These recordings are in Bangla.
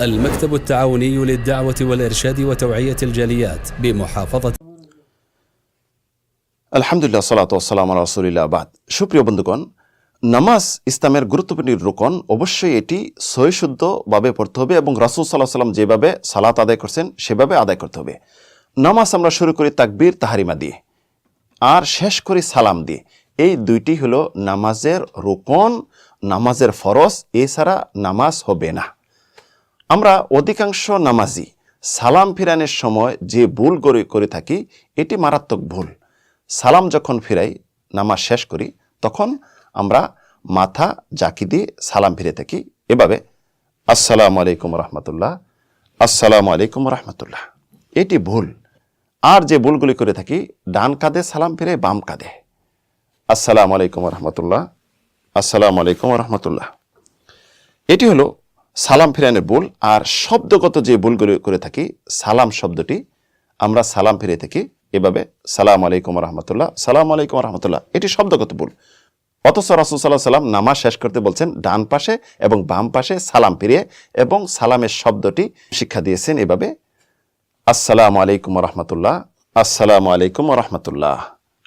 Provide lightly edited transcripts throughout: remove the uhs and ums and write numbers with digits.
المكتب التعاوني للدعوة والإرشاد وتوعية الجاليات بمحافظة আলহামদুলিল্লাহ সালাতু ওয়াসসালামু আলা রাসূলিল্লাহ বাদ। সুপ্রিয় বন্ধুগণ, নামাজ ইসলামের গুরুত্বপূর্ণ রুকন। অবশ্যই এটি সহিশুদ্ধভাবে পড়তে হবে এবং রাসূল সাল্লাল্লাহু আলাইহি ওয়াসাল্লাম যেভাবে সালাত আদায় করছেন সেভাবে আদায় করতে হবে। নামাজ আমরা শুরু করি তাকবীর তাহরিমা দিয়ে আর শেষ করি সালাম দিয়ে। এই দুইটি হলো নামাজের রুকন, নামাজের ফরজ। এছাড়া নামাজ হবে না। আমরা অধিকাংশ নামাজি সালাম ফিরানোর সময় যে ভুল করে থাকি, এটি মারাত্মক ভুল। সালাম যখন ফিরাই, নামাজ শেষ করি, তখন আমরা মাথা জাকি দিয়ে সালাম ফিরে থাকি এভাবে, আসসালামু আলাইকুম রহমতুল্লাহ, আসসালামু আলাইকুম রহমতুল্লাহ। এটি ভুল। আর যে ভুলগুলি করে থাকি, ডান কাঁধে সালাম ফিরে বাম কাঁধে, আসসালামু আলাইকুম রহমতুল্লাহ, আসসালামু আলাইকুম রহমতুল্লাহ। এটি হলো সালাম ফিরানোর ভুল। আর শব্দগত যে ভুলগুলি করে থাকি, সালাম শব্দটি আমরা সালাম ফিরে থাকি এভাবে, সালাম আলাইকুম রহমতুল্লাহ, সালাম আলাইকুম রহমতুল্লাহ। এটি শব্দগত ভুল। অথচ রাসূল সাল্লাল্লাহু আলাইহি ওয়াসাল্লাম নামাজ শেষ করতে বলছেন ডান পাশে এবং বাম পাশে সালাম ফিরিয়ে, এবং সালামের শব্দটি শিক্ষা দিয়েছেন এভাবে, আসসালামু আলাইকুম রহমতুল্লাহ, আসসালামু আলাইকুম রহমতুল্লাহ।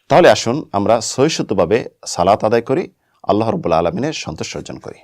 তাহলে আসুন আমরা সহিষ্ণুভাবে সালাত আদায় করি, আল্লাহ রাব্বুল আলামিনের সন্তুষ্টি অর্জন করি।